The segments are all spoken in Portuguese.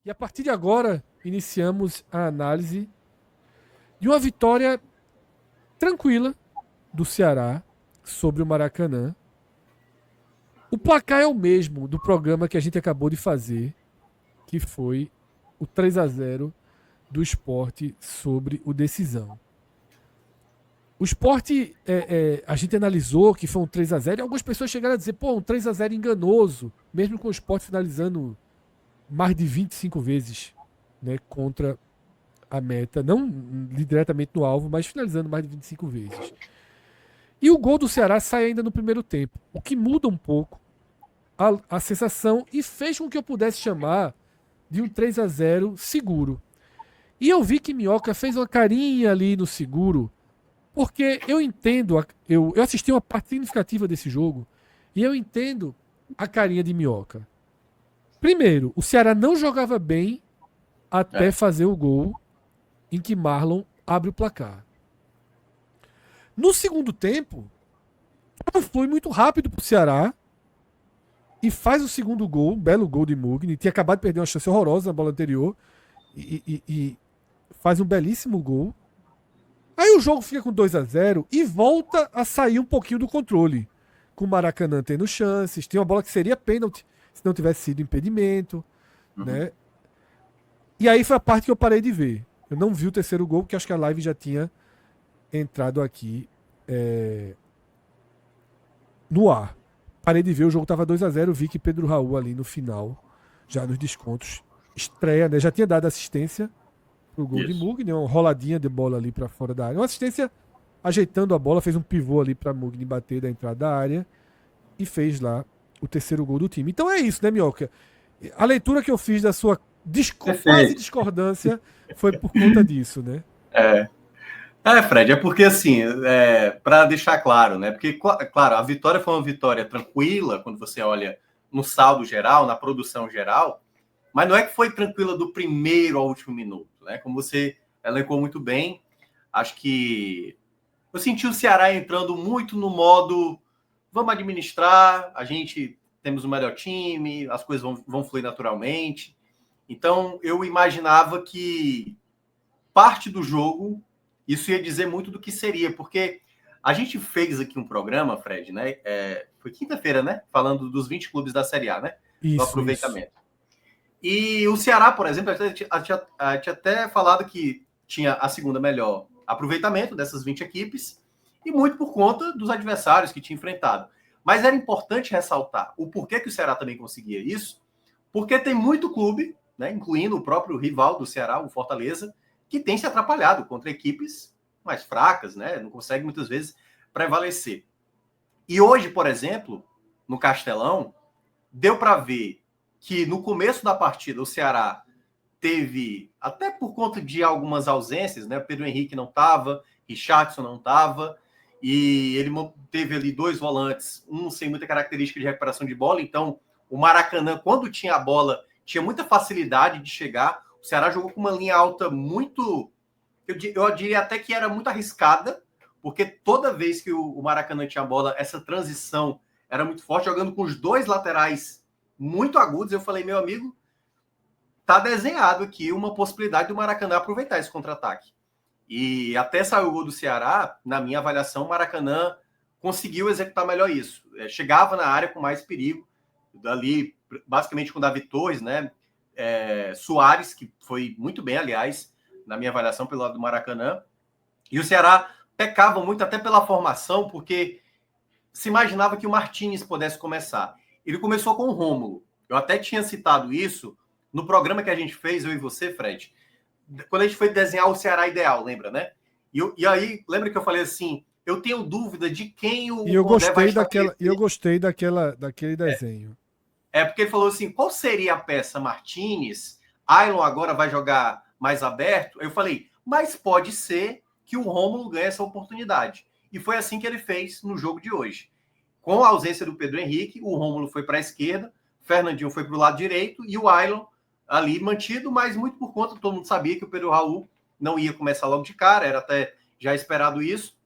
E a partir de agora, iniciamos a análise de uma vitória tranquila do Ceará sobre o Maracanã. O placar é o mesmo do programa que a gente acabou de fazer, que foi o 3-0 do Sport sobre o Decisão. O Sport, a gente analisou que foi um 3-0 e algumas pessoas chegaram a dizer, um 3-0 enganoso, mesmo com o Sport finalizando mais de 25 vezes, né, contra a meta, não diretamente no alvo, mas finalizando mais de 25 vezes. E o gol do Ceará sai ainda no primeiro tempo, o que muda um pouco a sensação e fez com que eu pudesse chamar de um 3-0 seguro. E eu vi que Minhoca fez uma carinha ali no seguro, porque eu entendo, eu assisti uma parte significativa desse jogo, e eu entendo a carinha de Minhoca. Primeiro, o Ceará não jogava bem até fazer o gol em que Marlon abre o placar. No segundo tempo, foi muito rápido pro Ceará e faz o segundo gol, um belo gol de Mugni. Tinha acabado de perder uma chance horrorosa na bola anterior e faz um belíssimo gol. Aí o jogo fica com 2-0 e volta a sair um pouquinho do controle. Com o Maracanã tendo chances, tem uma bola que seria pênalti se não tivesse sido impedimento, né? E aí foi a parte que eu parei de ver. Eu não vi o terceiro gol, porque acho que a live já tinha entrado aqui no ar. Parei de ver, o jogo estava 2-0, vi que Pedro Raul ali no final, já nos descontos, estreia, né? Já tinha dado assistência pro gol de Mugni, uma roladinha de bola ali para fora da área. Uma assistência ajeitando a bola, fez um pivô ali para Mugni bater da entrada da área e fez lá o terceiro gol do time. Então é isso, né, Minhoca? A leitura que eu fiz da sua quase discordância foi por conta disso, né? Fred, é porque assim, para deixar claro, né? Porque, claro, a vitória foi uma vitória tranquila quando você olha no saldo geral, na produção geral, mas não é que foi tranquila do primeiro ao último minuto, né? Como você elencou muito bem, acho que eu senti o Ceará entrando muito no modo vamos administrar, a gente temos o melhor time, as coisas vão fluir naturalmente. Então, eu imaginava que parte do jogo isso ia dizer muito do que seria, porque a gente fez aqui um programa, Fred, né? Foi quinta-feira, né? Falando dos 20 clubes da Série A, né? Do aproveitamento. Isso. E o Ceará, por exemplo, a gente até falado que tinha a segunda melhor aproveitamento dessas 20 equipes, e muito por conta dos adversários que tinha enfrentado. Mas era importante ressaltar o porquê que o Ceará também conseguia isso, porque tem muito clube, né, incluindo o próprio rival do Ceará, o Fortaleza, que tem se atrapalhado contra equipes mais fracas, né? Não consegue muitas vezes prevalecer. E hoje, por exemplo, no Castelão, deu para ver que no começo da partida o Ceará teve, até por conta de algumas ausências, né? Pedro Henrique não estava, Richardson não estava, e ele teve ali dois volantes, um sem muita característica de recuperação de bola, então o Maracanã, quando tinha a bola, tinha muita facilidade de chegar. O Ceará jogou com uma linha alta muito, eu diria até que era muito arriscada, porque toda vez que o Maracanã tinha a bola, essa transição era muito forte, jogando com os dois laterais muito agudos. Eu falei, meu amigo, tá desenhado aqui uma possibilidade do Maracanã aproveitar esse contra-ataque. E até saiu o gol do Ceará, na minha avaliação, o Maracanã conseguiu executar melhor isso. Chegava na área com mais perigo, dali, basicamente com o Davi Torres, né? Soares, que foi muito bem, aliás, na minha avaliação pelo lado do Maracanã. E o Ceará pecava muito até pela formação, porque se imaginava que o Martínez pudesse começar. Ele começou com o Rômulo. Eu até tinha citado isso no programa que a gente fez, eu e você, Fred, quando a gente foi desenhar o Ceará ideal, lembra, né? E aí, lembra que eu falei assim, eu tenho dúvida de quem o Condé vai estabelecer. E eu gostei daquele desenho. Porque ele falou assim, qual seria a peça Martínez? Ailon agora vai jogar mais aberto? Eu falei, mas pode ser que o Rômulo ganhe essa oportunidade. E foi assim que ele fez no jogo de hoje. Com a ausência do Pedro Henrique, o Rômulo foi para a esquerda, Fernandinho foi para o lado direito e o Ailon ali mantido, mas muito por conta, todo mundo sabia que o Pedro Raul não ia começar logo de cara, era até já esperado isso,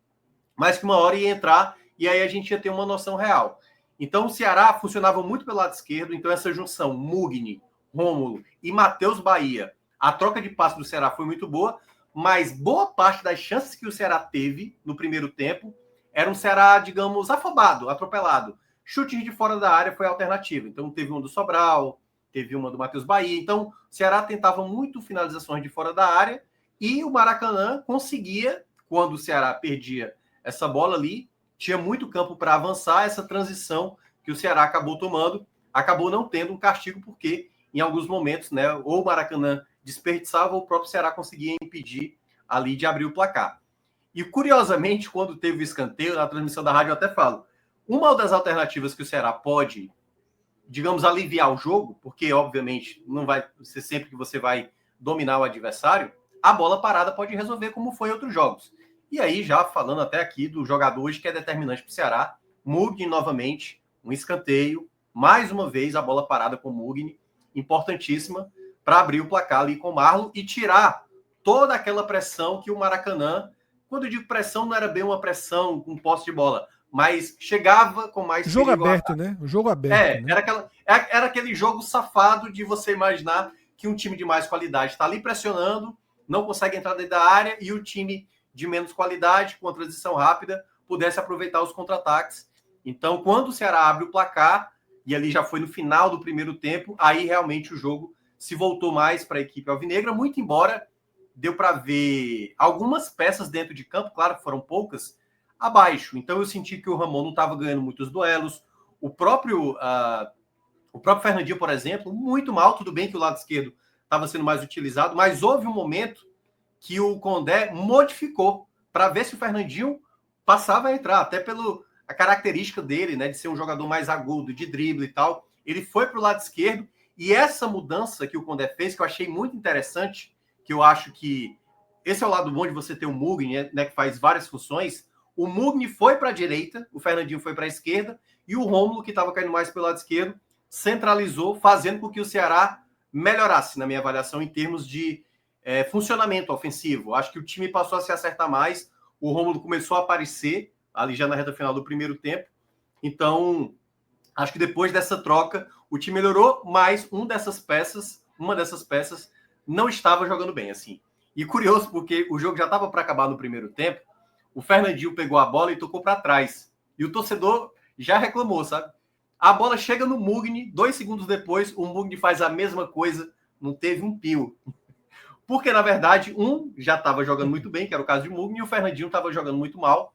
mas que uma hora ia entrar e aí a gente ia ter uma noção real. Então o Ceará funcionava muito pelo lado esquerdo, então essa junção Mugni Rômulo e Matheus Bahia, a troca de passe do Ceará foi muito boa, mas boa parte das chances que o Ceará teve no primeiro tempo era um Ceará, digamos, afobado, atropelado. Chutes de fora da área foi a alternativa. Então teve uma do Sobral, teve uma do Matheus Bahia. Então o Ceará tentava muito finalizações de fora da área e o Maracanã conseguia, quando o Ceará perdia essa bola ali, tinha muito campo para avançar. Essa transição que o Ceará acabou tomando, acabou não tendo um castigo, porque em alguns momentos, né, ou o Maracanã desperdiçava ou o próprio Ceará conseguia impedir ali de abrir o placar. E curiosamente, quando teve o escanteio, na transmissão da rádio eu até falo, uma das alternativas que o Ceará pode, digamos, aliviar o jogo, porque obviamente não vai ser sempre que você vai dominar o adversário, a bola parada pode resolver, como foi em outros jogos. E aí, já falando até aqui do jogador hoje que é determinante para o Ceará, Mugni novamente, um escanteio, mais uma vez a bola parada com o Mugni, importantíssima para abrir o placar ali com o Marlon e tirar toda aquela pressão que o Maracanã, quando eu digo pressão, não era bem uma pressão com posse de bola, mas chegava com mais Jogo perigo. aberto, né? O jogo aberto, né? Era aquele jogo safado de você imaginar que um time de mais qualidade está ali pressionando, não consegue entrar dentro da área, e o time de menos qualidade, com a transição rápida, pudesse aproveitar os contra-ataques. Então, quando o Ceará abre o placar, e ali já foi no final do primeiro tempo, aí realmente o jogo se voltou mais para a equipe alvinegra, muito embora deu para ver algumas peças dentro de campo, claro que foram poucas, abaixo. Então eu senti que o Ramon não estava ganhando muitos duelos. O próprio Fernandinho, por exemplo, muito mal. Tudo bem que o lado esquerdo estava sendo mais utilizado, mas houve um momento que o Condé modificou para ver se o Fernandinho passava a entrar, até pela característica dele, né, de ser um jogador mais agudo, de drible e tal. Ele foi para o lado esquerdo, e essa mudança que o Condé fez, que eu achei muito interessante, que eu acho que esse é o lado bom de você ter o Mugni, né, que faz várias funções. O Mugni foi para a direita, o Fernandinho foi para a esquerda, e o Rômulo, que estava caindo mais pelo lado esquerdo, centralizou, fazendo com que o Ceará melhorasse, na minha avaliação, em termos de funcionamento ofensivo. Acho que o time passou a se acertar mais, o Rômulo começou a aparecer, ali já na reta final do primeiro tempo. Então, acho que depois dessa troca, o time melhorou, mas uma dessas peças não estava jogando bem, assim. E curioso, porque o jogo já estava para acabar no primeiro tempo, o Fernandinho pegou a bola e tocou para trás. E o torcedor já reclamou, sabe? A bola chega no Mugni, 2 segundos depois, o Mugni faz a mesma coisa, não teve um pio. Porque, na verdade, um já estava jogando muito bem, que era o caso de Mugni, e o Fernandinho estava jogando muito mal.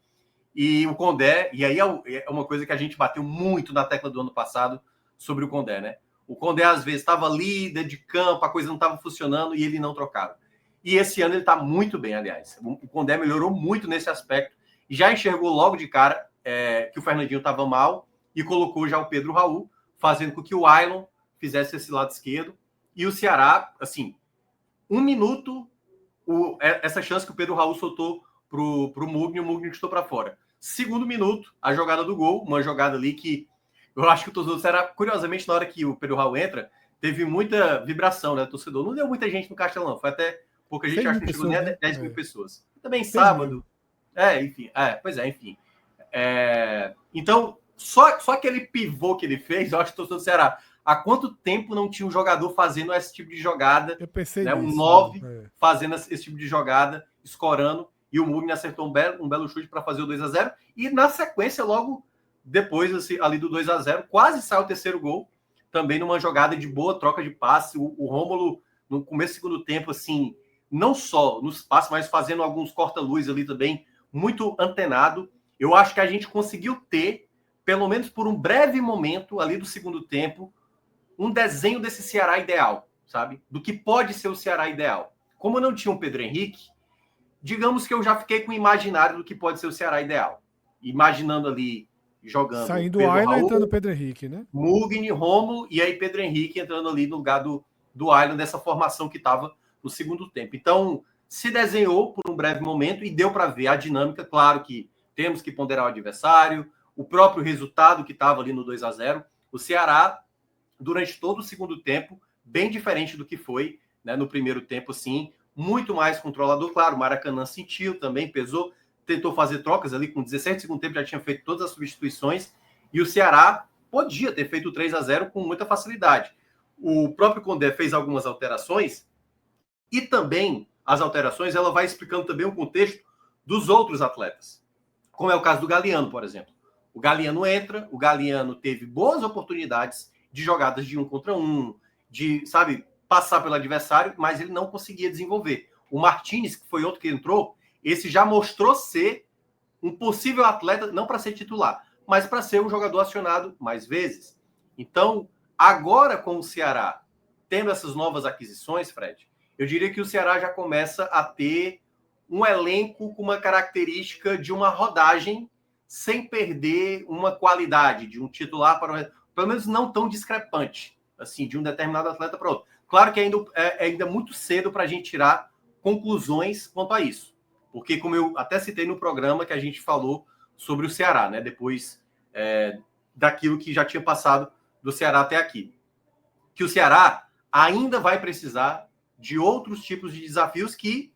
E o Condé, e aí é uma coisa que a gente bateu muito na tecla do ano passado sobre o Condé, né? O Condé, às vezes, estava líder de campo, a coisa não estava funcionando e ele não trocava. E esse ano ele está muito bem, aliás. O Condé melhorou muito nesse aspecto e já enxergou logo de cara que o Fernandinho estava mal e colocou já o Pedro Raul, fazendo com que o Ailon fizesse esse lado esquerdo. E o Ceará, assim, 1 minuto, essa chance que o Pedro Raul soltou pro Mugni, o Mugni chutou para fora. 2º minuto, a jogada do gol, uma jogada ali que eu acho que o torcedor do Ceará, curiosamente, na hora que o Pedro Raul entra, teve muita vibração, né, do torcedor. Não deu muita gente no Castelão, foi até pouca gente, acho que não chegou nem a 10 mil pessoas. Também sábado. Enfim. Enfim. Então, só aquele pivô que ele fez, eu acho que o torcedor do Ceará, há quanto tempo não tinha um jogador fazendo esse tipo de jogada? Eu pensei né, nisso, um 9 fazendo esse tipo de jogada, escorando, e o Mugni acertou um belo chute para fazer o 2-0, e na sequência, logo depois assim, ali do 2-0, quase sai o terceiro gol, também numa jogada de boa troca de passe. O Rômulo, no começo do segundo tempo, assim, não só nos passes, mas fazendo alguns corta-luz ali também, muito antenado. Eu acho que a gente conseguiu ter, pelo menos por um breve momento ali do segundo tempo, um desenho desse Ceará ideal, sabe? Do que pode ser o Ceará ideal. Como não tinha um Pedro Henrique, digamos que eu já fiquei com o imaginário do que pode ser o Ceará ideal. Imaginando ali, jogando saindo o Ailon, entrando o Pedro Henrique, né? Mugni, Rômulo, e aí Pedro Henrique entrando ali no lugar do Ailon, dessa formação que estava no segundo tempo. Então, se desenhou por um breve momento e deu para ver a dinâmica. Claro que temos que ponderar o adversário, o próprio resultado que estava ali no 2-0. O Ceará, durante todo o segundo tempo, bem diferente do que foi, né, no primeiro tempo, assim, muito mais controlador. Claro, o Maracanã sentiu também, pesou, tentou fazer trocas ali, com 17 segundo tempo já tinha feito todas as substituições, e o Ceará podia ter feito o 3-0 com muita facilidade. o próprio Condé fez algumas alterações e também as alterações ela vai explicando também o contexto dos outros atletas, como é o caso do Galeano, por exemplo. O Galeano entra, o Galeano teve boas oportunidades de jogadas de 1 contra 1, de, sabe, passar pelo adversário, mas ele não conseguia desenvolver. O Martínez, que foi outro que entrou, esse já mostrou ser um possível atleta, não para ser titular, mas para ser um jogador acionado mais vezes. Então, agora com o Ceará tendo essas novas aquisições, Fred, eu diria que o Ceará já começa a ter um elenco com uma característica de uma rodagem sem perder uma qualidade de um titular para pelo menos não tão discrepante, assim, de um determinado atleta para outro. Claro que ainda é muito cedo para a gente tirar conclusões quanto a isso, porque como eu até citei no programa que a gente falou sobre o Ceará, né? Depois daquilo que já tinha passado do Ceará até aqui, que o Ceará ainda vai precisar de outros tipos de desafios que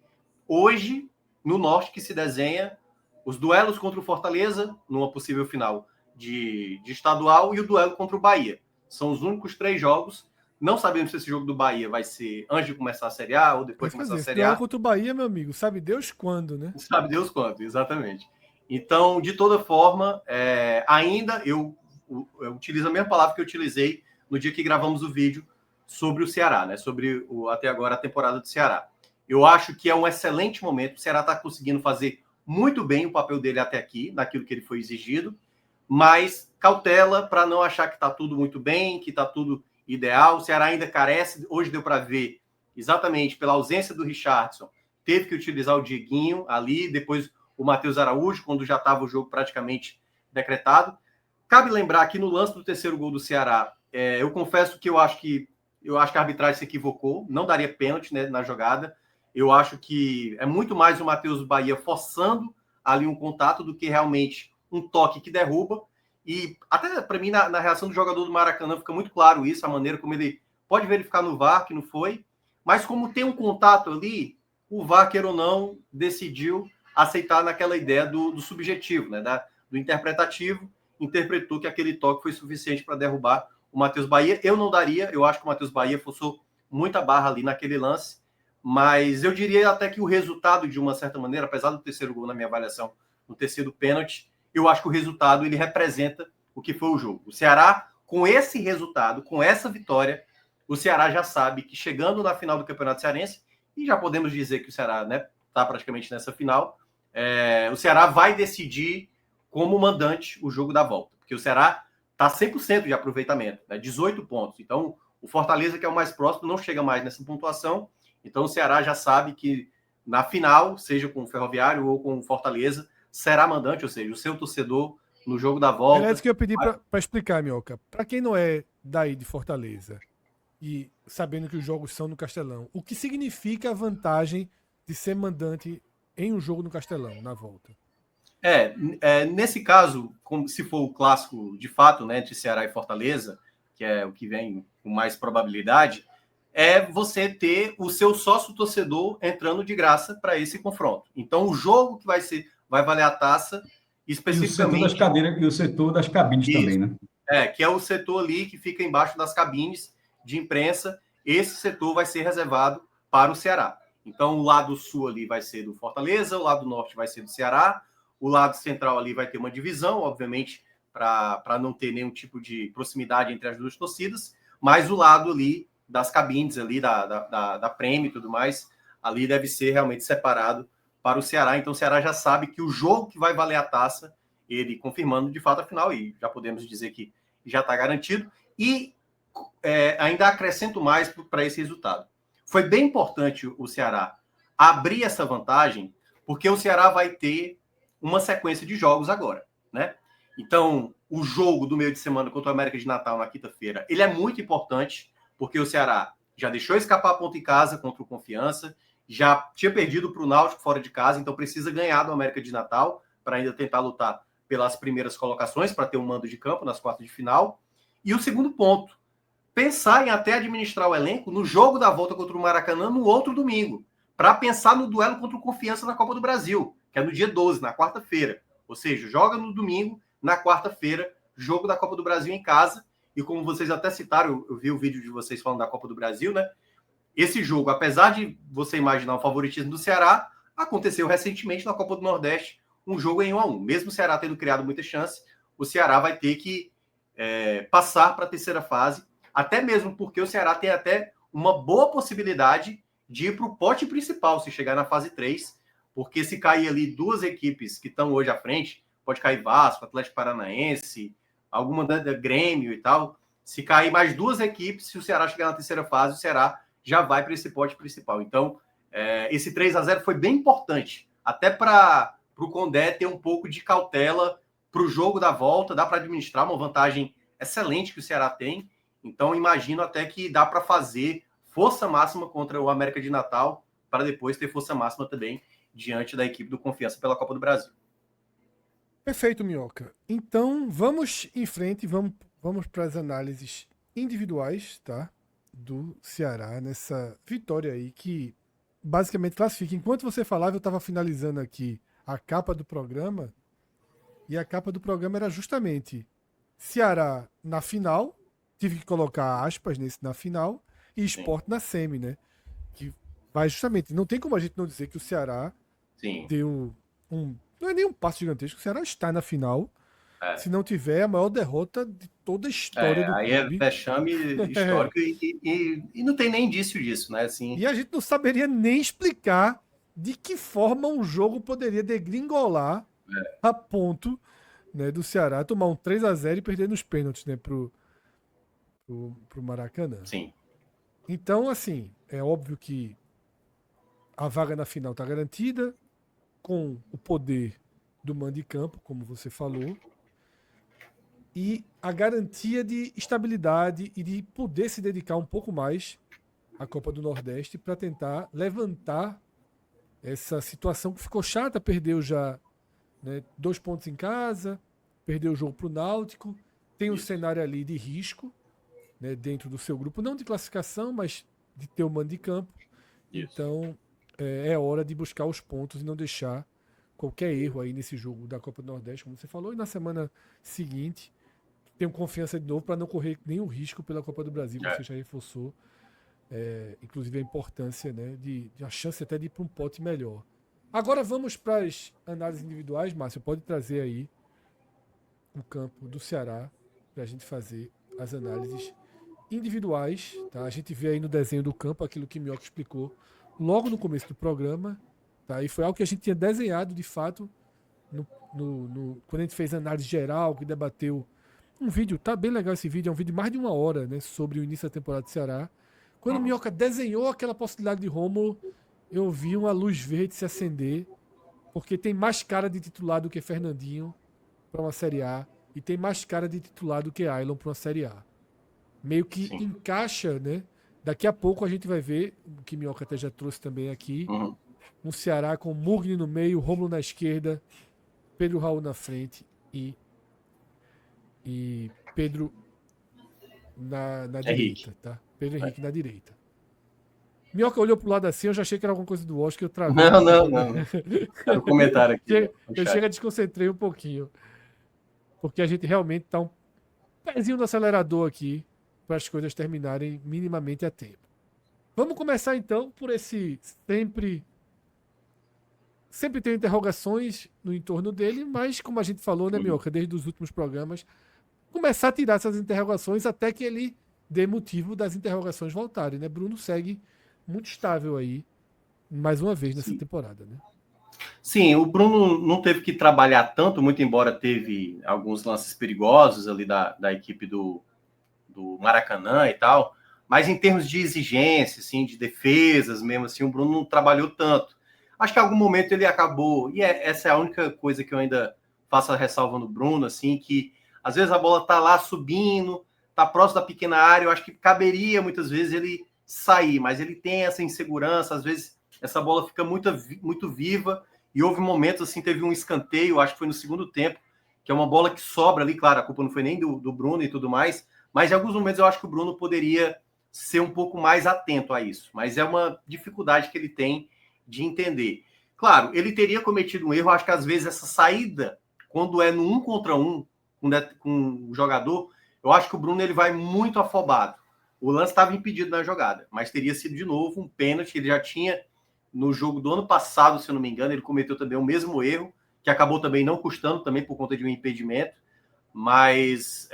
hoje no norte que se desenha os duelos contra o Fortaleza numa possível final de estadual e o duelo contra o Bahia. São os únicos 3 jogos. Não sabemos se esse jogo do Bahia vai ser antes de começar a Série A ou depois de começar a Série A. Contra o Bahia, meu amigo, sabe Deus quando, né? Sabe Deus quando, exatamente. Então, de toda forma, ainda eu utilizo a mesma palavra que eu utilizei no dia que gravamos o vídeo sobre o Ceará, né? Sobre até agora a temporada do Ceará. Eu acho que é um excelente momento. O Ceará está conseguindo fazer muito bem o papel dele até aqui, naquilo que ele foi exigido, mas cautela para não achar que está tudo muito bem, que está tudo ideal. O Ceará ainda carece, hoje deu para ver, exatamente pela ausência do Richardson, teve que utilizar o Dieguinho ali, depois o Matheus Araújo, quando já estava o jogo praticamente decretado. Cabe lembrar que no lance do terceiro gol do Ceará, eu confesso que eu acho que a arbitragem se equivocou, não daria pênalti, né, na jogada. Eu acho que é muito mais o Matheus Bahia forçando ali um contato do que realmente um toque que derruba. E até para mim, na reação do jogador do Maracanã, fica muito claro isso, a maneira como ele pode verificar no VAR que não foi, mas como tem um contato ali, o VAR, queira ou não, decidiu aceitar naquela ideia do subjetivo, né, do interpretativo, interpretou que aquele toque foi suficiente para derrubar o Matheus Bahia. Eu não daria, eu acho que o Matheus Bahia forçou muita barra ali naquele lance, mas eu diria até que o resultado, de uma certa maneira, apesar do terceiro gol na minha avaliação, no ter sido pênalti, eu acho que o resultado ele representa o que foi o jogo. O Ceará, com esse resultado, com essa vitória, o Ceará já sabe que chegando na final do Campeonato Cearense, e já podemos dizer que o Ceará, né, está praticamente nessa final, o Ceará vai decidir como mandante o jogo da volta, porque o Ceará está 100% de aproveitamento, né, 18 pontos. Então, o Fortaleza, que é o mais próximo, não chega mais nessa pontuação. Então, o Ceará já sabe que na final, seja com o Ferroviário ou com o Fortaleza, será mandante, ou seja, o seu torcedor no jogo da volta. É isso que eu pedi para explicar, Minhoca. Para quem não é daí de Fortaleza e sabendo que os jogos são no Castelão, o que significa a vantagem de ser mandante em um jogo no Castelão, na volta? Nesse caso, como se for o clássico de fato, né, entre Ceará e Fortaleza, que é o que vem com mais probabilidade, é você ter o seu sócio torcedor entrando de graça para esse confronto. Então, o jogo que vai valer a taça, especificamente... E o setor das cadeiras e o setor das cabines isso, também, né? Que é o setor ali que fica embaixo das cabines de imprensa. Esse setor vai ser reservado para o Ceará. Então, o lado sul ali vai ser do Fortaleza, o lado norte vai ser do Ceará, o lado central ali vai ter uma divisão, obviamente, para não ter nenhum tipo de proximidade entre as duas torcidas, mas o lado ali das cabines ali, da Prêmio e tudo mais, ali deve ser realmente separado para o Ceará. Então o Ceará já sabe que o jogo que vai valer a taça, ele confirmando de fato a final, e já podemos dizer que já está garantido, e ainda acrescento mais para esse resultado. Foi bem importante o Ceará abrir essa vantagem, porque o Ceará vai ter uma sequência de jogos agora, né? Então, o jogo do meio de semana contra o América de Natal na quinta-feira, ele é muito importante, porque o Ceará já deixou escapar a ponta em casa contra o Confiança, já tinha perdido para o Náutico fora de casa, então precisa ganhar do América de Natal para ainda tentar lutar pelas primeiras colocações, para ter um mando de campo nas quartas de final. E o segundo ponto, pensar em até administrar o elenco no jogo da volta contra o Maracanã no outro domingo, para pensar no duelo contra o Confiança na Copa do Brasil, que é no dia 12, na quarta-feira. Ou seja, joga no domingo, na quarta-feira, jogo da Copa do Brasil em casa. e como vocês até citaram, eu vi o vídeo de vocês falando da Copa do Brasil, né? Esse jogo, apesar de você imaginar o favoritismo do Ceará, aconteceu recentemente na Copa do Nordeste, um jogo em 1-1. Mesmo o Ceará tendo criado muita chance, o Ceará vai ter que passar para a terceira fase, até mesmo porque o Ceará tem até uma boa possibilidade de ir para o pote principal, se chegar na fase 3, porque se cair ali duas equipes que estão hoje à frente, pode cair Vasco, Atlético Paranaense, alguma da Grêmio e tal, se cair mais duas equipes, se o Ceará chegar na terceira fase, o Ceará já vai para esse pote principal. Então, esse 3-0 foi bem importante, até para o Condé ter um pouco de cautela para o jogo da volta, dá para administrar uma vantagem excelente que o Ceará tem. Então, imagino até que dá para fazer força máxima contra o América de Natal, para depois ter força máxima também diante da equipe do Confiança pela Copa do Brasil. Perfeito, Minhoca. Então, vamos em frente, vamos para as análises individuais, tá? Do Ceará nessa vitória aí que basicamente classifica. Enquanto você falava, eu estava finalizando aqui a capa do programa, e a capa do programa era justamente Ceará na final, tive que colocar aspas nesse na final, e Sport na semi, né? Que vai justamente, não tem como a gente não dizer que o Ceará deu não é nem um passo gigantesco, o Ceará está na final. Se não tiver, a maior derrota de toda a história do aí clube. É vexame histórico e não tem nem indício disso, né? Assim... E a gente não saberia nem explicar de que forma um jogo poderia degringolar a ponto, né, do Ceará tomar um 3-0 e perder nos pênaltis, né, pro Maracanã. Sim. Então, assim, é óbvio que a vaga na final está garantida, com o poder do mando de campo, como você falou, e a garantia de estabilidade e de poder se dedicar um pouco mais à Copa do Nordeste para tentar levantar essa situação que ficou chata, perdeu já, né, 2 pontos em casa, perdeu o jogo para o Náutico, tem um cenário ali de risco, né, dentro do seu grupo, não de classificação, mas de ter o mando de campo. Isso. Então é hora de buscar os pontos e não deixar qualquer erro aí nesse jogo da Copa do Nordeste, como você falou, e na semana seguinte tenho confiança de novo para não correr nenhum risco pela Copa do Brasil, você já reforçou, inclusive a importância, né, de a chance até de ir para um pote melhor. Agora vamos para as análises individuais. Márcio, pode trazer aí o campo do Ceará para a gente fazer as análises individuais, tá? A gente vê aí no desenho do campo aquilo que Minhoca explicou logo no começo do programa, tá? E foi algo que a gente tinha desenhado de fato quando a gente fez a análise geral, que debateu um vídeo, tá bem legal esse vídeo, é um vídeo de mais de 1 hora, né, sobre o início da temporada do Ceará. Quando o Minhoca desenhou aquela possibilidade de Rômulo, eu vi uma luz verde se acender, porque tem mais cara de titular do que Fernandinho para uma Série A e tem mais cara de titular do que Ailon para uma Série A. Meio que encaixa, né? Daqui a pouco a gente vai ver, o que Minhoca até já trouxe também aqui, um Ceará com Mugni no meio, Rômulo na esquerda, Pedro Raul na frente e Pedro na direita, tá? Pedro Henrique na direita. Minhoca olhou pro lado assim, eu já achei que era alguma coisa do Oscar, eu travei. Não. Era um comentário aqui. Eu chego a desconcentrei um pouquinho. Porque a gente realmente tá um pezinho no acelerador aqui para as coisas terminarem minimamente a tempo. Vamos começar então por esse sempre tem interrogações no entorno dele, mas como a gente falou, né, Minhoca, desde os últimos programas, começar a tirar essas interrogações até que ele dê motivo das interrogações voltarem, né? Bruno segue muito estável aí, mais uma vez nessa temporada, né? Sim, o Bruno não teve que trabalhar tanto, muito embora teve alguns lances perigosos ali da equipe do Maracanã e tal, mas em termos de exigência, assim, de defesas mesmo, assim, o Bruno não trabalhou tanto. Acho que em algum momento ele acabou, e essa é a única coisa que eu ainda faço a ressalva no Bruno, assim, que às vezes a bola tá lá subindo, tá próximo da pequena área, eu acho que caberia muitas vezes ele sair, mas ele tem essa insegurança, às vezes essa bola fica muito viva, e houve momentos, assim, teve um escanteio, acho que foi no segundo tempo, que é uma bola que sobra ali, claro, a culpa não foi nem do Bruno e tudo mais, mas em alguns momentos eu acho que o Bruno poderia ser um pouco mais atento a isso, mas é uma dificuldade que ele tem de entender. Claro, ele teria cometido um erro, acho que às vezes essa saída, quando é no 1 contra 1 com o jogador, Eu acho que o Bruno ele vai muito afobado. O lance estava impedido na jogada, mas teria sido de novo um pênalti. Ele já tinha, no jogo do ano passado, se eu não me engano, ele cometeu também o mesmo erro, que acabou também não custando, também por conta de um impedimento. Mas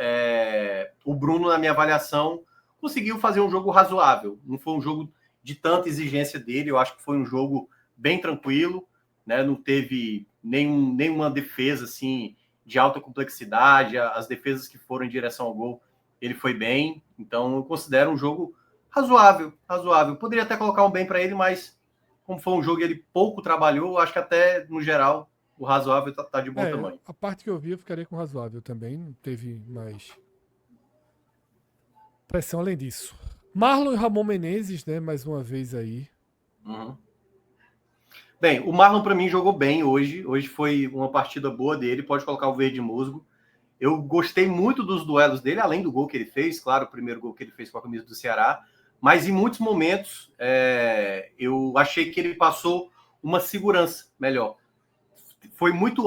o Bruno, na minha avaliação, conseguiu fazer um jogo razoável. Não foi um jogo de tanta exigência dele. Eu acho que foi um jogo bem tranquilo, né? Não teve nenhuma defesa assim de alta complexidade. As defesas que foram em direção ao gol, ele foi bem. Então, eu considero um jogo razoável. Poderia até colocar um bem para ele, mas como foi um jogo e ele pouco trabalhou, acho que até, no geral, o razoável tá de bom tamanho. A parte que eu vi, eu ficaria com razoável também. Não teve mais pressão além disso. Marlon e Ramon Menezes, né? Mais uma vez aí. Uhum. Bem, o Marlon para mim jogou bem hoje. Hoje foi uma partida boa dele. Pode colocar o verde musgo. Eu gostei muito dos duelos dele, além do gol que ele fez. Claro, o primeiro gol que ele fez com a camisa do Ceará. Mas em muitos momentos eu achei que ele passou uma segurança melhor. Foi muito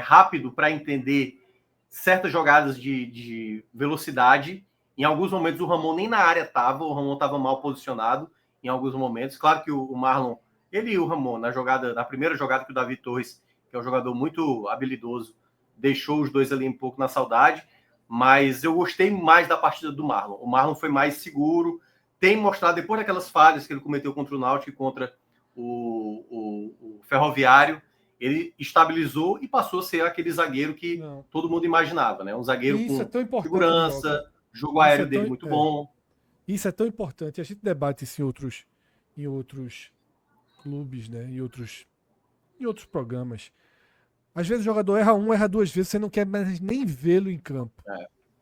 rápido para entender certas jogadas de velocidade. Em alguns momentos o Ramon nem na área estava, o Ramon estava mal posicionado em alguns momentos. Claro que o Marlon, ele e o Ramon, na primeira jogada que o Davi Torres, que é um jogador muito habilidoso, deixou os dois ali um pouco na saudade, mas eu gostei mais da partida do Marlon. O Marlon foi mais seguro, tem mostrado, depois daquelas falhas que ele cometeu contra o Náutico e contra o Ferroviário, ele estabilizou e passou a ser aquele zagueiro que todo mundo imaginava, né? Um zagueiro com segurança, jogo aéreo dele muito bom. Isso é tão importante. A gente debate isso em outros clubes, né? Em outros programas. Às vezes o jogador erra duas vezes, você não quer mais nem vê-lo em campo.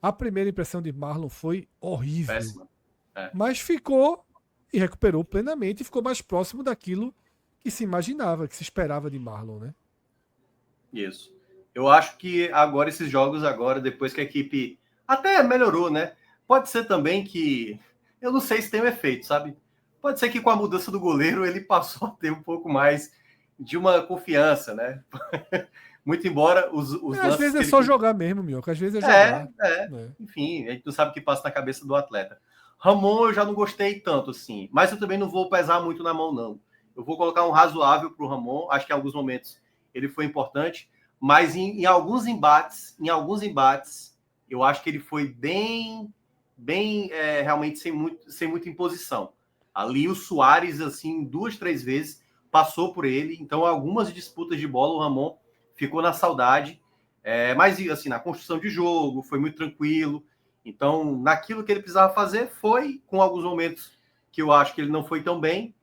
A primeira impressão de Marlon foi horrível. Péssima. Mas ficou e recuperou plenamente e ficou mais próximo daquilo que se imaginava, que se esperava de Marlon, né? Isso. Eu acho que agora esses jogos, depois que a equipe até melhorou, né? Pode ser também que, eu não sei se tem um efeito, sabe? Pode ser que com a mudança do goleiro ele passou a ter um pouco mais de uma confiança, né? Muito embora os lances... Às vezes é só jogar mesmo, Mioca. Às vezes é jogar. Enfim, a gente não sabe o que passa na cabeça do atleta. Ramon eu já não gostei tanto, assim. Mas eu também não vou pesar muito na mão, não. Eu vou colocar um razoável para o Ramon. Acho que em alguns momentos ele foi importante. Mas em alguns embates, eu acho que ele foi bem realmente sem muita imposição. Ali o Soares, assim, 2, 3 vezes passou por ele. Então, algumas disputas de bola, o Ramon ficou na saudade. Mas, assim, na construção de jogo, foi muito tranquilo. Então, naquilo que ele precisava fazer, foi com alguns momentos que eu acho que ele não foi tão bem.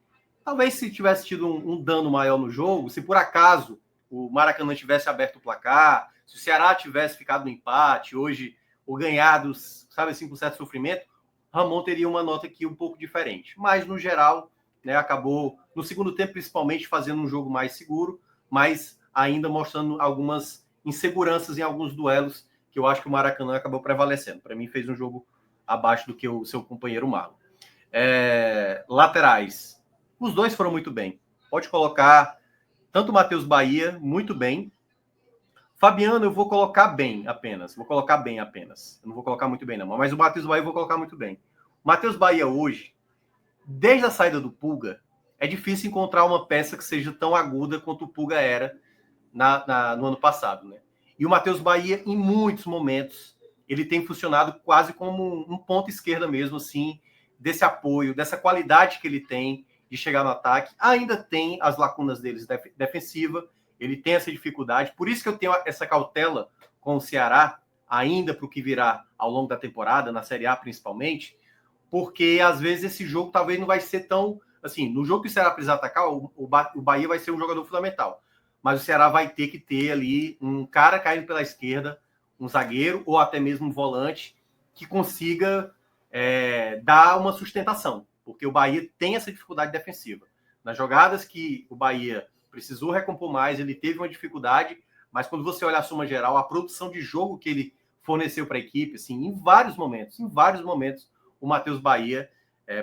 Talvez se tivesse tido um dano maior no jogo, se por acaso o Maracanã tivesse aberto o placar, se o Ceará tivesse ficado no empate hoje, ou ganhado, sabe assim, com certo sofrimento, Ramon teria uma nota aqui um pouco diferente. Mas, no geral, né, acabou, no segundo tempo, principalmente, fazendo um jogo mais seguro, mas ainda mostrando algumas inseguranças em alguns duelos, que eu acho que o Maracanã acabou prevalecendo. Para mim, fez um jogo abaixo do que o seu companheiro Marlon. Laterais. Os dois foram muito bem. Pode colocar tanto o Matheus Bahia, muito bem. Fabiano, eu vou colocar bem apenas. Eu não vou colocar muito bem, não. Mas o Matheus Bahia eu vou colocar muito bem. O Matheus Bahia hoje, desde a saída do Pulga, é difícil encontrar uma peça que seja tão aguda quanto o Pulga era no ano passado, né? E o Matheus Bahia, em muitos momentos, ele tem funcionado quase como um ponta esquerda mesmo, assim, desse apoio, dessa qualidade que ele tem de chegar no ataque. Ainda tem as lacunas deles defensiva, ele tem essa dificuldade. Por isso que eu tenho essa cautela com o Ceará, ainda para o que virá ao longo da temporada, na Série A principalmente, porque às vezes esse jogo talvez não vai ser tão... Assim, no jogo que o Ceará precisar atacar, o Bahia vai ser um jogador fundamental. Mas o Ceará vai ter que ter ali um cara caindo pela esquerda, um zagueiro ou até mesmo um volante que consiga dar uma sustentação, porque o Bahia tem essa dificuldade defensiva. Nas jogadas que o Bahia precisou recompor mais, ele teve uma dificuldade, mas quando você olha a soma geral, a produção de jogo que ele forneceu para a equipe, assim, em vários momentos, o Matheus Bahia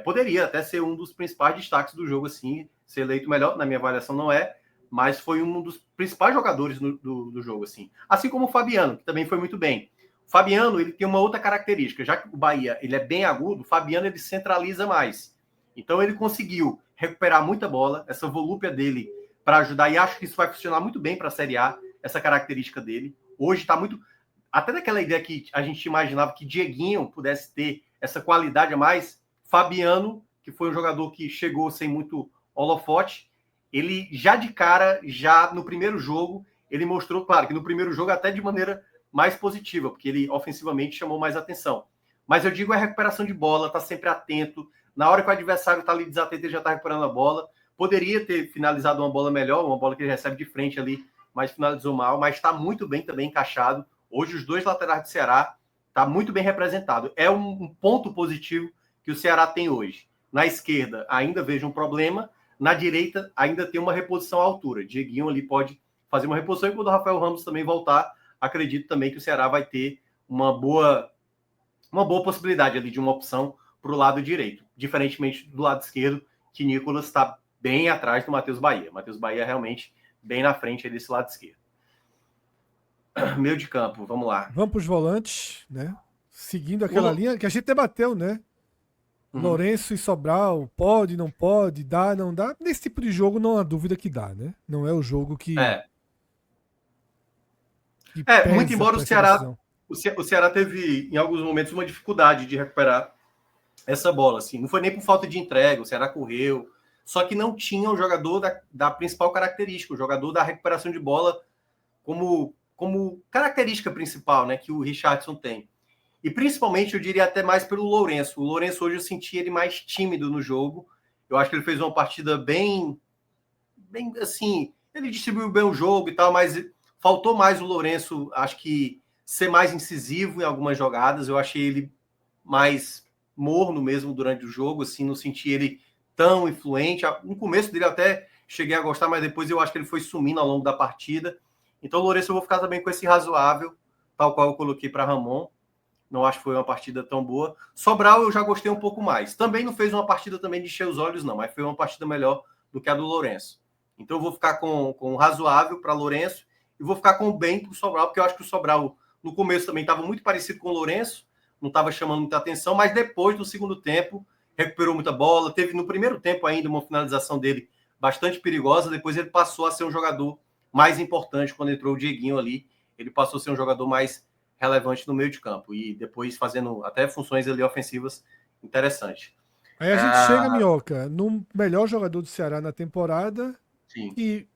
poderia até ser um dos principais destaques do jogo, assim, ser eleito melhor, na minha avaliação não é, mas foi um dos principais jogadores do jogo, assim. Assim como o Fabiano, que também foi muito bem. Fabiano, ele tem uma outra característica. Já que o Bahia ele é bem agudo, o Fabiano ele centraliza mais. Então ele conseguiu recuperar muita bola, essa volúpia dele para ajudar, e acho que isso vai funcionar muito bem para a Série A, essa característica dele. Hoje está muito... Até daquela ideia que a gente imaginava que Dieguinho pudesse ter essa qualidade a mais, Fabiano, que foi um jogador que chegou sem muito holofote, ele já de cara, já no primeiro jogo, ele mostrou, claro, que no primeiro jogo até de maneira mais positiva, porque ele ofensivamente chamou mais atenção. Mas eu digo a recuperação de bola, tá sempre atento. Na hora que o adversário tá ali desatento, ele já tá recuperando a bola. Poderia ter finalizado uma bola melhor, uma bola que ele recebe de frente ali, mas finalizou mal, mas está muito bem também encaixado. Hoje os dois laterais do Ceará tá muito bem representado. É um ponto positivo que o Ceará tem hoje. Na esquerda ainda vejo um problema, na direita ainda tem uma reposição à altura. Dieguinho ali pode fazer uma reposição, e quando o Rafael Ramos também voltar, acredito também que o Ceará vai ter uma boa possibilidade ali de uma opção para o lado direito, diferentemente do lado esquerdo, que Nicolas está bem atrás do Matheus Bahia. Matheus Bahia realmente bem na frente desse lado esquerdo. Meio de campo, vamos lá. Vamos para os volantes, né? Seguindo aquela linha que a gente debateu, né? Lourenço e Sobral, pode, não pode, dá, não dá. Nesse tipo de jogo não há dúvida que dá, né? Não é o jogo que... muito embora o Ceará teve, em alguns momentos, uma dificuldade de recuperar essa bola. Assim. Não foi nem por falta de entrega, o Ceará correu, só que não tinha o jogador da principal característica, o jogador da recuperação de bola como característica principal, né, que o Richardson tem. E principalmente, eu diria até mais pelo Lourenço. O Lourenço hoje eu senti ele mais tímido no jogo. Eu acho que ele fez uma partida bem assim, ele distribuiu bem o jogo e tal, mas faltou mais o Lourenço, acho que ser mais incisivo em algumas jogadas. Eu achei ele mais morno mesmo durante o jogo, assim, não senti ele tão influente. No começo dele até cheguei a gostar, mas depois eu acho que ele foi sumindo ao longo da partida. Então o Lourenço eu vou ficar também com esse razoável, tal qual eu coloquei para Ramon. Não acho que foi uma partida tão boa. Sobral eu já gostei um pouco mais. Também não fez uma partida também de encher os olhos, não, mas foi uma partida melhor do que a do Lourenço. Então eu vou ficar com o razoável para Lourenço e vou ficar com o bem para o Sobral, porque eu acho que o Sobral no começo também estava muito parecido com o Lourenço, não estava chamando muita atenção, mas depois, no segundo tempo, recuperou muita bola. Teve no primeiro tempo ainda uma finalização dele bastante perigosa, depois ele passou a ser um jogador mais importante quando entrou o Dieguinho ali. Ele passou a ser um jogador mais relevante no meio de campo e depois fazendo até funções ali ofensivas interessantes. Aí a gente chega, Minhoca, no melhor jogador do Ceará na temporada, sim, e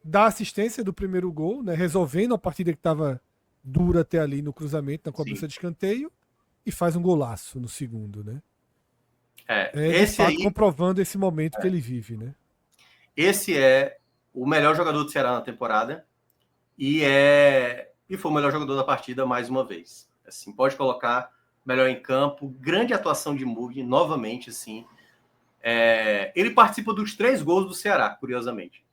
dá assistência do primeiro gol, né, resolvendo a partida que estava dura até ali no cruzamento, na cobrança de escanteio, e faz um golaço no segundo, né? Esse de fato, aí, comprovando esse momento que ele vive, né? Esse é o melhor jogador do Ceará na temporada e foi o melhor jogador da partida mais uma vez. Assim, pode colocar melhor em campo, grande atuação de Mugni, novamente, assim. Ele participa dos 3 gols do Ceará, curiosamente.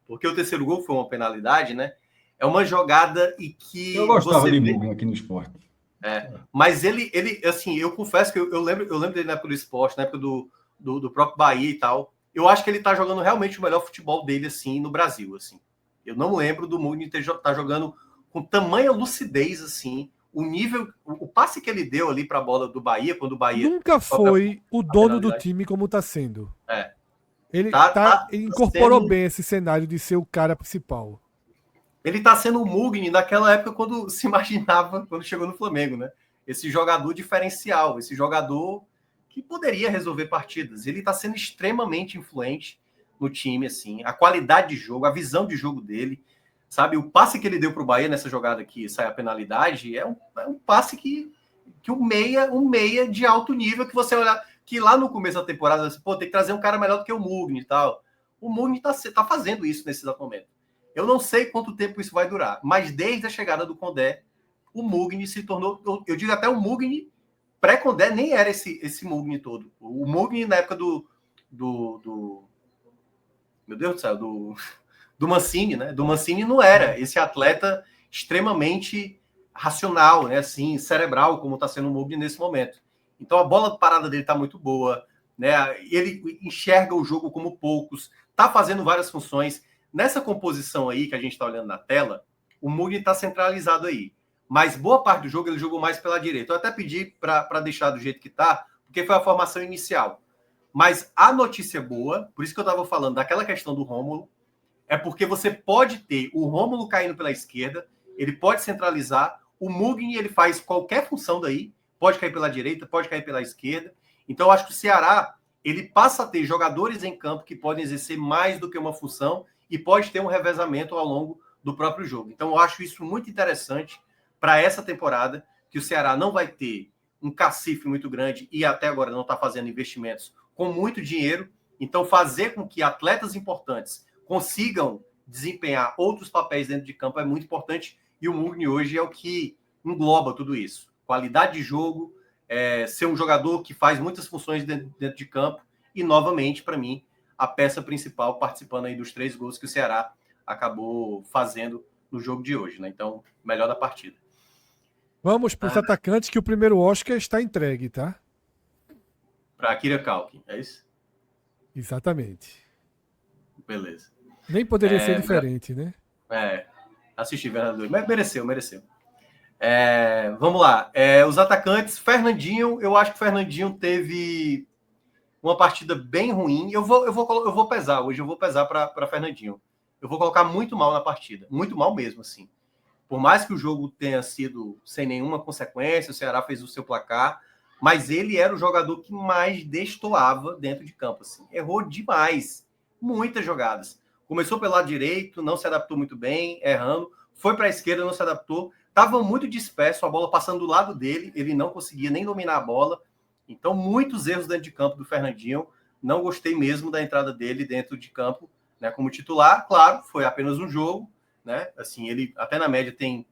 Porque o terceiro gol foi uma penalidade, né? É uma jogada e que... Eu gostava de Mugni aqui no esporte. Mas ele, assim, eu confesso que eu lembro dele na época do esporte, na época do próprio Bahia e tal. Eu acho que ele tá jogando realmente o melhor futebol dele, assim, no Brasil, assim. Eu não lembro do Mugni tá jogando com tamanha lucidez, assim, o nível, o passe que ele deu ali para a bola do Bahia, quando o Bahia... Nunca foi o dono do time como tá sendo. Ele ele incorporou bem esse cenário de ser o cara principal. Ele tá sendo o Mugni naquela época quando se imaginava, quando chegou no Flamengo, né? Esse jogador diferencial, esse jogador que poderia resolver partidas. Ele tá sendo extremamente influente no time, assim. A qualidade de jogo, a visão de jogo dele, sabe? O passe que ele deu pro Bahia nessa jogada que sai a penalidade é um passe que um meia de alto nível, que você olhar, que lá no começo da temporada, você, tem que trazer um cara melhor do que o Mugni e tal. O Mugni tá fazendo isso nesse exato momento. Eu não sei quanto tempo isso vai durar, mas desde a chegada do Condé, o Mugni se tornou, eu digo até o Mugni pré-Condé nem era esse Mugni todo. O Mugni na época do meu Deus do céu, do Mancini, né? Do Mancini não era esse atleta extremamente racional, né? Assim, cerebral, como está sendo o Mugni nesse momento. Então a bola parada dele está muito boa, né? Ele enxerga o jogo como poucos, está fazendo várias funções. Nessa composição aí que a gente está olhando na tela, o Mugni está centralizado aí. mas boa parte do jogo ele jogou mais pela direita. Eu até pedi para deixar do jeito que está, porque foi a formação inicial. Mas a notícia boa, por isso que eu estava falando daquela questão do Rômulo, é porque você pode ter o Rômulo caindo pela esquerda, ele pode centralizar, o Mugni ele faz qualquer função daí, pode cair pela direita, pode cair pela esquerda. Então eu acho que o Ceará ele passa a ter jogadores em campo que podem exercer mais do que uma função e pode ter um revezamento ao longo do próprio jogo. Então eu acho isso muito interessante para essa temporada, que o Ceará não vai ter um cacife muito grande e até agora não está fazendo investimentos com muito dinheiro. Então fazer com que atletas importantes consigam desempenhar outros papéis dentro de campo é muito importante, e o Mugni hoje é o que engloba tudo isso. Qualidade de jogo, ser um jogador que faz muitas funções dentro de campo, e novamente, para mim, a peça principal participando aí dos 3 gols que o Ceará acabou fazendo no jogo de hoje, né? Então, melhor da partida. Vamos para os atacantes, que o primeiro Oscar está entregue, tá? Para Akira Kalkin, é isso? Exatamente. Beleza. Nem poderia ser diferente, né? Assisti Bernardo, mas mereceu. Vamos lá. Os atacantes, Fernandinho, eu acho que o Fernandinho teve uma partida bem ruim. Eu vou pesar hoje, eu vou pesar para Fernandinho. Eu vou colocar muito mal na partida, muito mal mesmo, assim. Por mais que o jogo tenha sido sem nenhuma consequência, o Ceará fez o seu placar, mas ele era o jogador que mais destoava dentro de campo, assim. Errou demais, muitas jogadas. Começou pelo lado direito, não se adaptou muito bem, errando. Foi para a esquerda, não se adaptou. Estava muito disperso, a bola passando do lado dele, ele não conseguia nem dominar a bola. Então, muitos erros dentro de campo do Fernandinho. Não gostei mesmo da entrada dele dentro de campo, né, como titular. Claro, foi apenas um jogo, né? Assim, ele até na média tem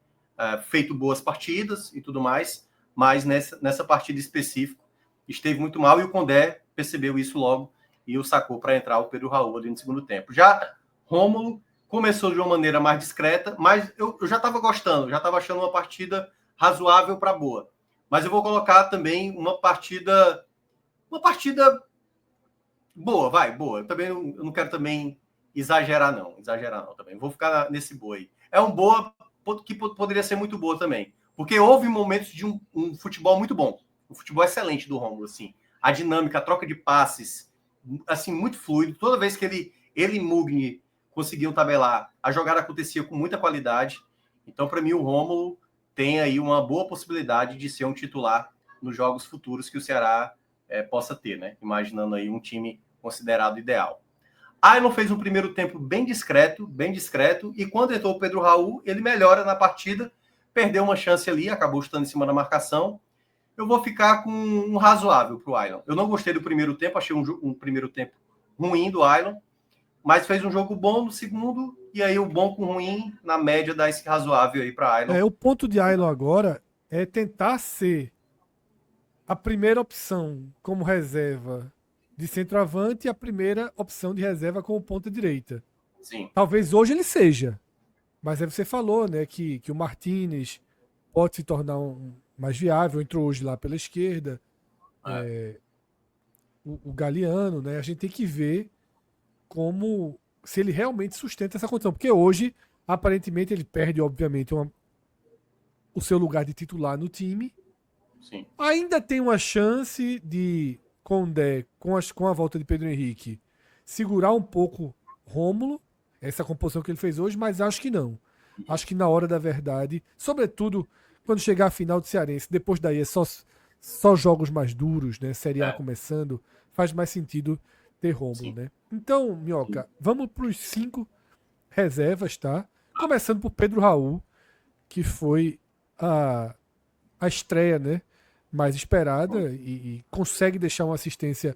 feito boas partidas e tudo mais, mas nessa partida específica esteve muito mal, e o Condé percebeu isso logo e o sacou para entrar o Pedro Raul ali no segundo tempo. Já Rômulo começou de uma maneira mais discreta, mas eu já estava gostando, já estava achando uma partida razoável para boa. Mas eu vou colocar também uma partida boa, boa. Eu não quero também exagerar não também. Vou ficar nesse boa aí. É um boa que poderia ser muito boa também, porque houve momentos de um futebol muito bom, um futebol excelente do Rômulo, assim. A dinâmica, a troca de passes, assim, muito fluido. Toda vez que ele e Mugni conseguiam tabelar, a jogada acontecia com muita qualidade. Então, para mim, o Rômulo tem aí uma boa possibilidade de ser um titular nos jogos futuros que o Ceará possa ter, né? Imaginando aí um time considerado ideal. Ailon fez um primeiro tempo bem discreto, e quando entrou o Pedro Raul, ele melhora na partida, perdeu uma chance ali, acabou chutando em cima da marcação. Eu vou ficar com um razoável para o Ailon. Eu não gostei do primeiro tempo, achei um primeiro tempo ruim do Ailon, mas fez um jogo bom no segundo, e aí o bom com o ruim, na média, dá esse razoável aí para Ailon. O ponto de Ailon agora é tentar ser a primeira opção como reserva de centroavante e a primeira opção de reserva como ponta direita. Sim. Talvez hoje ele seja, mas aí você falou, né, que o Martínez pode se tornar mais viável, entrou hoje lá pela esquerda, o Galeano, né, a gente tem que ver se ele realmente sustenta essa condição, porque hoje, aparentemente, ele perde, obviamente, o seu lugar de titular no time. Sim. Ainda tem uma chance de Condé, com a volta de Pedro Henrique, segurar um pouco Rômulo, essa composição que ele fez hoje, mas acho que não. Acho que na hora da verdade, sobretudo quando chegar a final do Cearense, depois daí é só jogos mais duros, né? Série A começando, faz mais sentido ter Rômulo, né? Então, Minhoca, vamos para os 5 reservas, tá? Começando por Pedro Raul, que foi a estreia, né, mais esperada e consegue deixar uma assistência.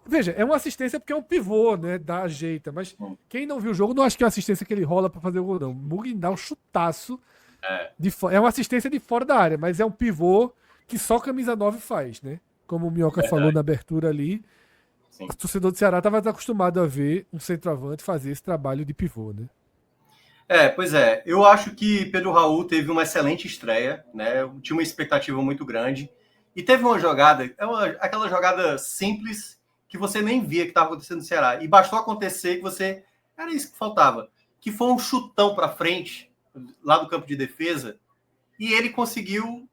Veja, é uma assistência porque é um pivô, né? Dá ajeita, mas quem não viu o jogo não acha que é uma assistência que ele rola para fazer o gol, não. O Mugni dá um chutaço. É uma assistência de fora da área, mas é um pivô que só camisa 9 faz, né? Como o Minhoca falou na abertura ali. Sim. O torcedor do Ceará estava acostumado a ver um centroavante fazer esse trabalho de pivô, né? Pois é. Eu acho que Pedro Raul teve uma excelente estreia, né? Tinha uma expectativa muito grande. E teve uma jogada, aquela jogada simples que você nem via que estava acontecendo no Ceará. E bastou acontecer que você... Era isso que faltava. Que foi um chutão para frente, lá do campo de defesa, e ele conseguiu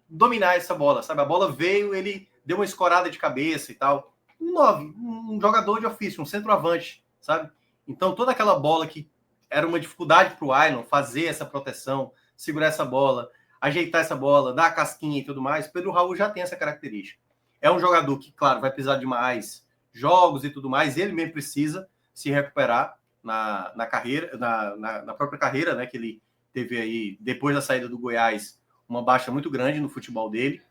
dominar essa bola, sabe? A bola veio, ele deu uma escorada de cabeça e tal. Um jogador de ofício, um centroavante, sabe? Então, toda aquela bola que era uma dificuldade para o Ailon fazer essa proteção, segurar essa bola, ajeitar essa bola, dar a casquinha e tudo mais, Pedro Raul já tem essa característica. É um jogador que, claro, vai precisar de mais jogos e tudo mais, ele mesmo precisa se recuperar na carreira, na própria carreira, né, que ele teve aí, depois da saída do Goiás, uma baixa muito grande no futebol dele,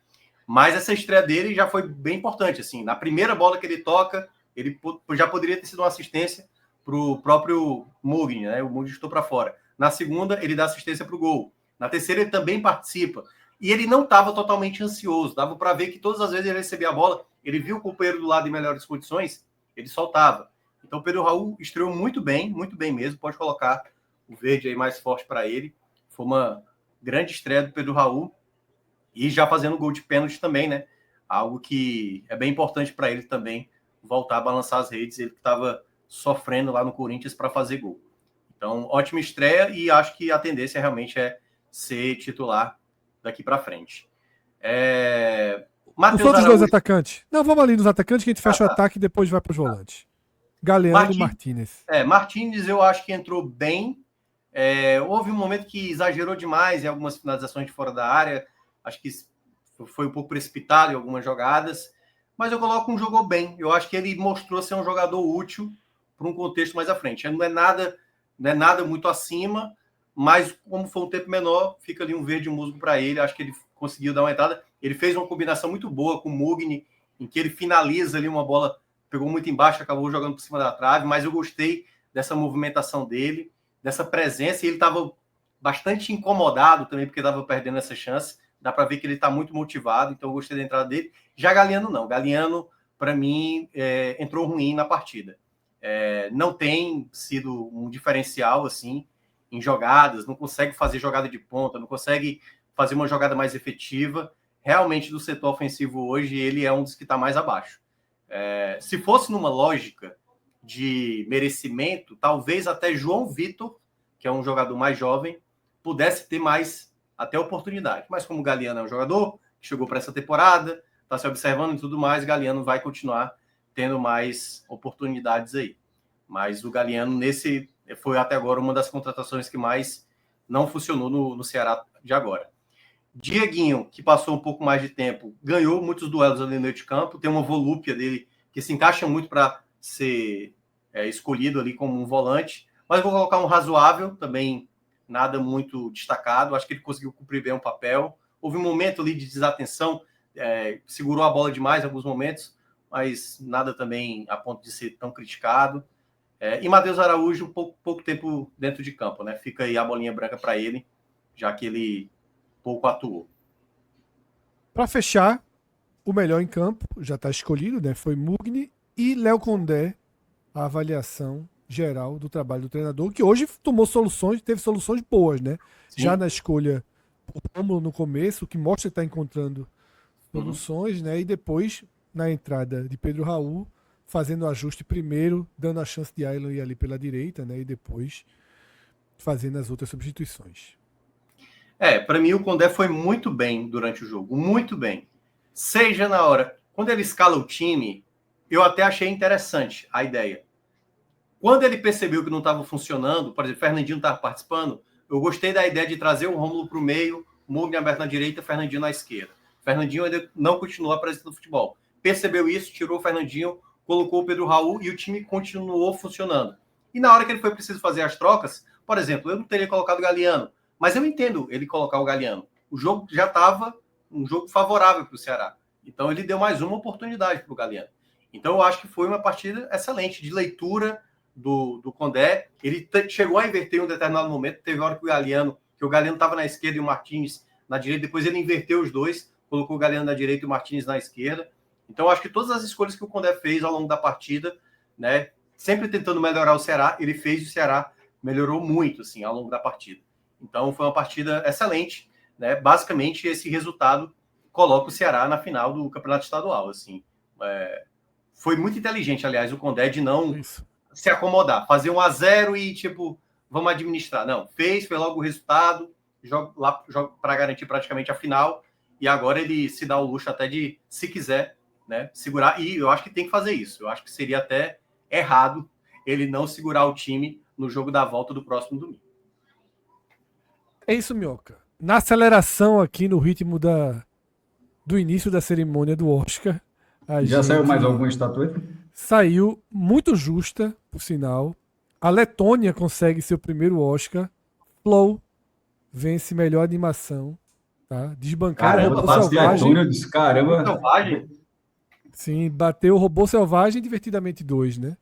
mas essa estreia dele já foi bem importante, assim, na primeira bola que ele toca, ele já poderia ter sido uma assistência para o próprio Mugni, né, o Mugni estou para fora. Na segunda, ele dá assistência para o gol. Na terceira, ele também participa. E ele não estava totalmente ansioso, dava para ver que todas as vezes ele recebia a bola, ele viu o companheiro do lado em melhores condições, ele soltava. Então o Pedro Raul estreou muito bem mesmo, pode colocar o verde aí mais forte para ele. Foi uma grande estreia do Pedro Raul e já fazendo gol de pênalti também, né? Algo que é bem importante para ele também, voltar a balançar as redes, ele que estava sofrendo lá no Corinthians para fazer gol. Então, ótima estreia e acho que a tendência realmente é ser titular daqui para frente. Os outros dois atacantes. Não, vamos ali nos atacantes que a gente fecha o ataque e depois vai para os volantes. Galeano e Martínez. Martínez eu acho que entrou bem. Houve um momento que exagerou demais em algumas finalizações de fora da área. Acho que foi um pouco precipitado em algumas jogadas. Mas eu coloco um jogou bem. Eu acho que ele mostrou ser um jogador útil para um contexto mais à frente. Não é nada muito acima, mas como foi um tempo menor, fica ali um verde musgo para ele. Acho que ele conseguiu dar uma entrada. Ele fez uma combinação muito boa com o Mugni, em que ele finaliza ali uma bola, pegou muito embaixo, acabou jogando por cima da trave, mas eu gostei dessa movimentação dele, dessa presença, e ele estava bastante incomodado também, porque estava perdendo essa chance. Dá para ver que ele está muito motivado, então eu gostei da entrada dele. Já Galeano não. Galeano, para mim, entrou ruim na partida. Não tem sido um diferencial assim em jogadas, não consegue fazer jogada de ponta, não consegue fazer uma jogada mais efetiva. Realmente, do setor ofensivo hoje, ele é um dos que está mais abaixo. Se fosse numa lógica de merecimento, talvez até João Vitor, que é um jogador mais jovem, pudesse ter mais até oportunidade. Mas como o Galeano é um jogador que chegou para essa temporada, está se observando e tudo mais, Galeano vai continuar tendo mais oportunidades aí. Mas o Galeano, foi até agora uma das contratações que mais não funcionou no Ceará de agora. Dieguinho, que passou um pouco mais de tempo, ganhou muitos duelos ali no meio de campo, tem uma volúpia dele que se encaixa muito para ser escolhido ali como um volante, mas vou colocar um razoável, também nada muito destacado, acho que ele conseguiu cumprir bem o papel. Houve um momento ali de desatenção, segurou a bola demais em alguns momentos, mas nada também a ponto de ser tão criticado. E Matheus Araújo, pouco tempo dentro de campo, né? Fica aí a bolinha branca para ele, já que ele pouco atuou. Para fechar, o melhor em campo já está escolhido, né? Foi Mugni e Léo Condé, a avaliação geral do trabalho do treinador, que hoje teve soluções boas, né? Sim. Já na escolha o Rômulo no começo, que mostra que está encontrando soluções, né? E depois, na entrada de Pedro Raul, fazendo o ajuste primeiro, dando a chance de Ailon ir ali pela direita, né? E depois fazendo as outras substituições. Para mim o Condé foi muito bem durante o jogo, muito bem. Seja na hora, quando ele escala o time, eu até achei interessante a ideia. Quando ele percebeu que não estava funcionando, por exemplo, Fernandinho estava participando, eu gostei da ideia de trazer o Rômulo para o meio, Mugni aberto na direita, Fernandinho na esquerda. Fernandinho ainda não continuou apresentando futebol. Percebeu isso, tirou o Fernandinho, colocou o Pedro Raul e o time continuou funcionando. E na hora que ele foi preciso fazer as trocas, por exemplo, eu não teria colocado o Galeano, mas eu entendo ele colocar o Galeano. O jogo já estava um jogo favorável para o Ceará. Então ele deu mais uma oportunidade para o Galeano. Então eu acho que foi uma partida excelente de leitura do Condé. Ele chegou a inverter em um determinado momento. Teve hora que o Galeano estava na esquerda e o Martínez na direita. Depois ele inverteu os dois, colocou o Galeano na direita e o Martínez na esquerda. Então eu acho que todas as escolhas que o Condé fez ao longo da partida, né, sempre tentando melhorar o Ceará, ele fez e o Ceará melhorou muito assim, ao longo da partida. Então foi uma partida excelente, né? Basicamente esse resultado coloca o Ceará na final do Campeonato Estadual. Assim, foi muito inteligente, aliás, o Condé de não se acomodar, fazer 1-0 e tipo, vamos administrar. Não, fez logo o resultado, joga para garantir praticamente a final, e agora ele se dá o luxo até de, se quiser, né, segurar, e eu acho que tem que fazer isso. Eu acho que seria até errado ele não segurar o time no jogo da volta do próximo domingo. É isso, Minhoca. Na aceleração aqui, no ritmo do início da cerimônia do Oscar, Já saiu mais alguma estatueta? Saiu muito justa, por sinal. A Letônia consegue seu primeiro Oscar. Flow vence melhor animação. Tá? Desbancando o Robô Selvagem. Letônia, eu disse, caramba. Selvagem? Sim, bateu o Robô Selvagem Divertidamente 2, né?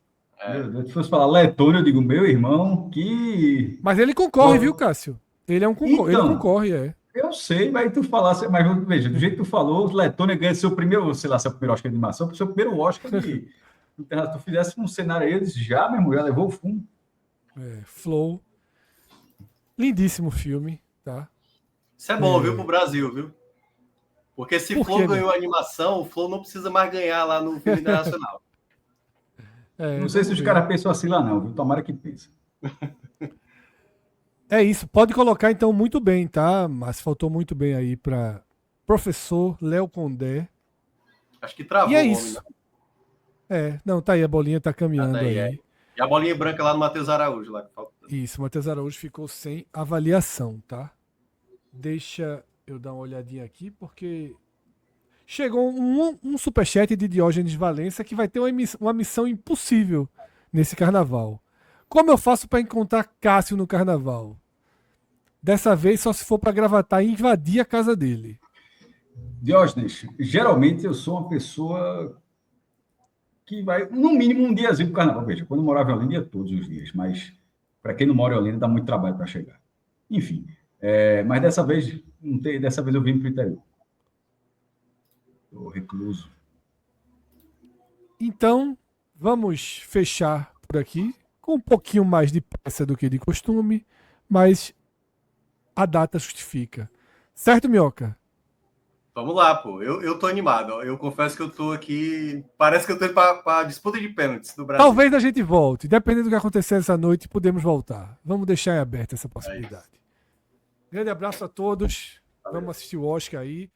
Meu Deus, se fosse falar Letônia, eu digo, meu irmão, que... Mas ele concorre, viu, Cássio? Ele é um concorre, Então, ele concorre, é. Eu sei, mas tu falasse, mas veja, do jeito que tu falou, Letônia ganha seu primeiro, sei lá, seu primeiro Oscar de animação, seu primeiro Oscar de... tu fizesse um cenário aí, eu disse, já, meu irmão, já levou o fundo. Flow. Lindíssimo filme, tá? Isso é bom, viu, pro Brasil, viu? Porque se Por Flow quê, ganhou a animação, o Flow não precisa mais ganhar lá no filme internacional. Não sei se os caras pensam assim lá não, viu? Tomara que pense. É isso, pode colocar então muito bem, tá? Mas faltou muito bem aí para professor Léo Condé. Acho que travou E é o homem, isso. né? Não, tá aí, a bolinha tá caminhando Tá aí, aí. E a bolinha branca lá no Matheus Araújo. Lá, que falta. Isso, o Matheus Araújo ficou sem avaliação, tá? Deixa eu dar uma olhadinha aqui, porque chegou um superchat de Diógenes Valença que vai ter uma missão impossível nesse carnaval. Como eu faço para encontrar Cássio no carnaval? Dessa vez só se for para Gravatar e invadir a casa dele. Diógenes, geralmente eu sou uma pessoa que vai, no mínimo, um diazinho pro carnaval. Veja, quando eu morava em Olinda, ia todos os dias, mas para quem não mora em Olinda, dá muito trabalho para chegar. Enfim, mas dessa vez, dessa vez eu vim para o interior. Estou recluso. Então, vamos fechar por aqui, com um pouquinho mais de pressa do que de costume, mas a data justifica. Certo, Minhoca? Vamos lá, pô. Eu tô animado. Ó. Eu confesso que eu tô aqui. Parece que eu tô indo pra disputa de pênaltis do Brasil. Talvez a gente volte. Dependendo do que acontecer essa noite, podemos voltar. Vamos deixar em aberto essa possibilidade. Grande abraço a todos. Vamos assistir o Oscar aí.